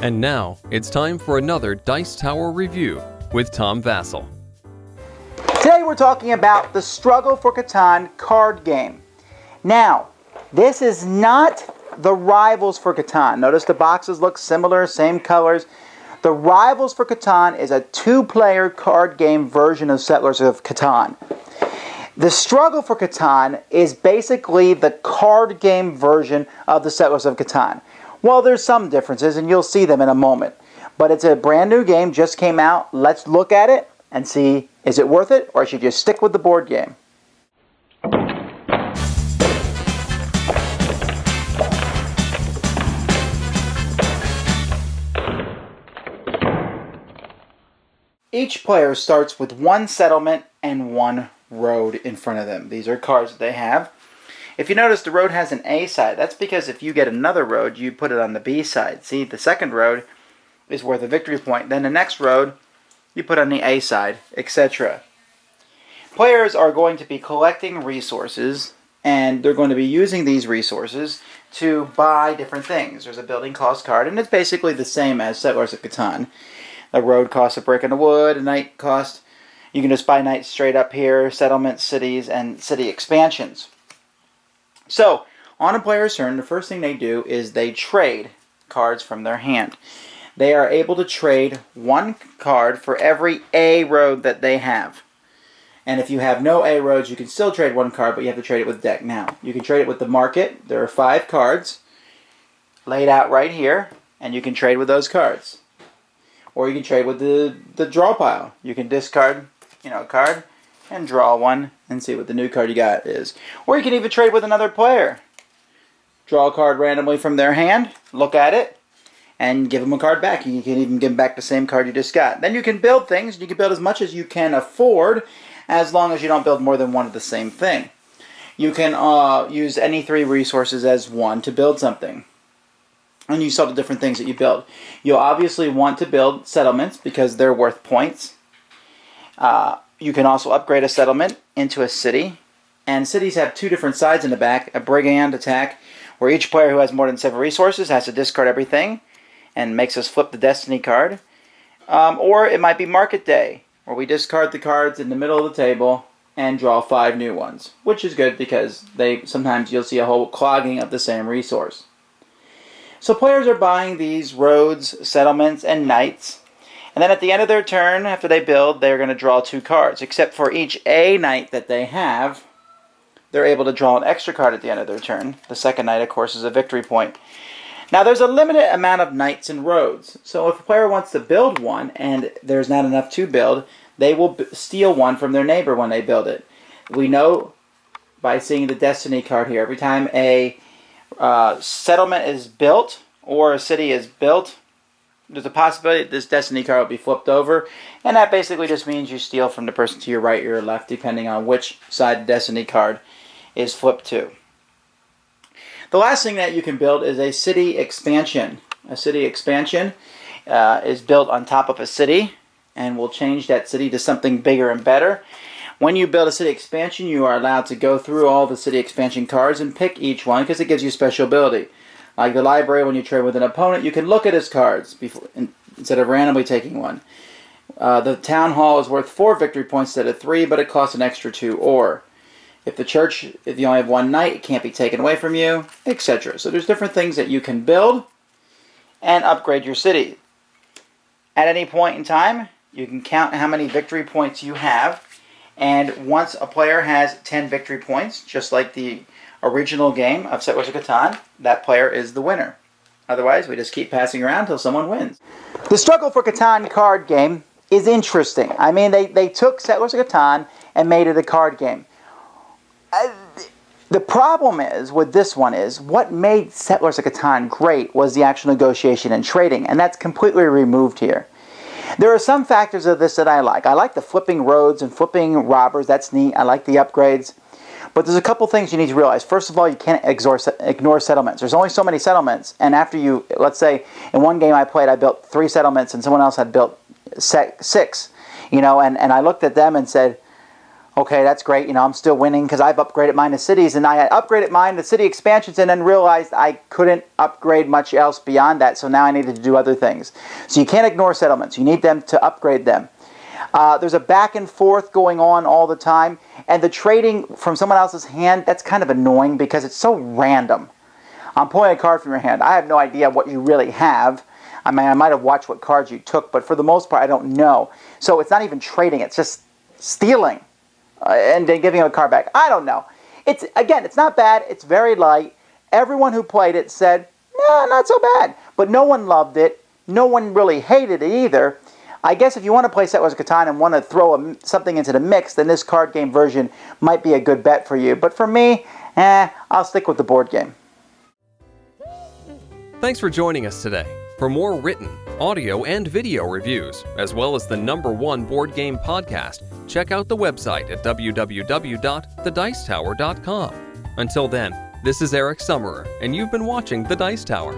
And now, it's time for another Dice Tower review with Tom Vasel. Today we're talking about the Struggle for Catan card game. Now, this is not the Rivals for Catan. Notice the boxes look similar, same colors. The Rivals for Catan is a two-player card game version of Settlers of Catan. The Struggle for Catan is basically the card game version of the Settlers of Catan. Well, there's some differences, and you'll see them in a moment. But it's a brand new game, just came out. Let's look at it and see, is it worth it, or should you stick with the board game? Each player starts with one settlement and one road in front of them. These are cards that they have. If you notice, the road has an A side. That's because if you get another road, you put it on the B side. See, the second road is worth a victory point. Then the next road, you put on the A side, etc. Players are going to be collecting resources, and they're going to be using these resources to buy different things. There's a building cost card, and it's basically the same as Settlers of Catan. A road costs a brick and a wood, a night cost, you can just buy nights straight up here, settlements, cities, and city expansions. So, on a player's turn, the first thing they do is they trade cards from their hand. They are able to trade one card for every A road that they have. And if you have no A roads, you can still trade one card, but you have to trade it with deck now. You can trade it with the market. There are 5 cards laid out right here, and you can trade with those cards. Or you can trade with the draw pile. You can discard, a card and draw one and see what the new card you got is. Or you can even trade with another player. Draw a card randomly from their hand, look at it, and give them a card back. You can even give them back the same card you just got. Then you can build things. You can build as much as you can afford, as long as you don't build more than one of the same thing. You can use any 3 resources as one to build something. And you saw the different things that you build. You'll obviously want to build settlements because they're worth points. You can also upgrade a settlement into a city. And cities have 2 different sides in the back. A brigand attack, where each player who has more than 7 resources has to discard everything and makes us flip the destiny card. Or it might be market day, where we discard the cards in the middle of the table and draw 5 new ones, which is good because sometimes you'll see a whole clogging of the same resource. So players are buying these roads, settlements, and knights. And then at the end of their turn, after they build, they're going to draw 2 cards. Except for each A knight that they have, they're able to draw an extra card at the end of their turn. The second knight, of course, is a victory point. Now, there's a limited amount of knights and roads. So if a player wants to build one and there's not enough to build, they will steal one from their neighbor when they build it. We know by seeing the destiny card here, every time a settlement is built or a city is built, there's a possibility that this destiny card will be flipped over, and that basically just means you steal from the person to your right or your left, depending on which side the destiny card is flipped to. The last thing that you can build is a city expansion. A city expansion is built on top of a city, and will change that city to something bigger and better. When you build a city expansion, you are allowed to go through all the city expansion cards and pick each one because it gives you special ability. Like the library, when you trade with an opponent, you can look at his cards instead of randomly taking one. The town hall is worth 4 victory points instead of 3, but it costs an extra 2. Or if the church, if you only have 1 knight, it can't be taken away from you, etc. So there's different things that you can build and upgrade your city. At any point in time, you can count how many victory points you have. And once a player has 10 victory points, just like the original game of Settlers of Catan, that player is the winner. Otherwise, we just keep passing around until someone wins. The Struggle for Catan card game is interesting. I mean, they took Settlers of Catan and made it a card game. The problem is, with this one is, what made Settlers of Catan great was the actual negotiation and trading, and that's completely removed here. There are some factors of this that I like. I like the flipping roads and flipping robbers. That's neat. I like the upgrades. But there's a couple things you need to realize. First of all, you can't ignore settlements. There's only so many settlements. And after you, let's say, in one game I played, I built 3 settlements and someone else had built 6. And I looked at them and said, Okay, that's great. I'm still winning because I've upgraded mine to cities, and I had upgraded mine to city expansions and then realized I couldn't upgrade much else beyond that, so now I needed to do other things. So you can't ignore settlements. You need them to upgrade them. There's a back and forth going on all the time, and the trading from someone else's hand, that's kind of annoying because it's so random. I'm pulling a card from your hand. I have no idea what you really have. I mean, I might have watched what cards you took, but for the most part, I don't know. So it's not even trading. It's just stealing and then giving a card back. I don't know. It's not bad. It's very light. Everyone who played it said, nah, not so bad. But no one loved it. No one really hated it either. I guess if you want to play Settlers of Catan and want to throw something into the mix, then this card game version might be a good bet for you. But for me, I'll stick with the board game. Thanks for joining us today. For more written, audio, and video reviews, as well as the #1 board game podcast, check out the website at www.thedicetower.com. Until then, this is Eric Summerer, and you've been watching The Dice Tower.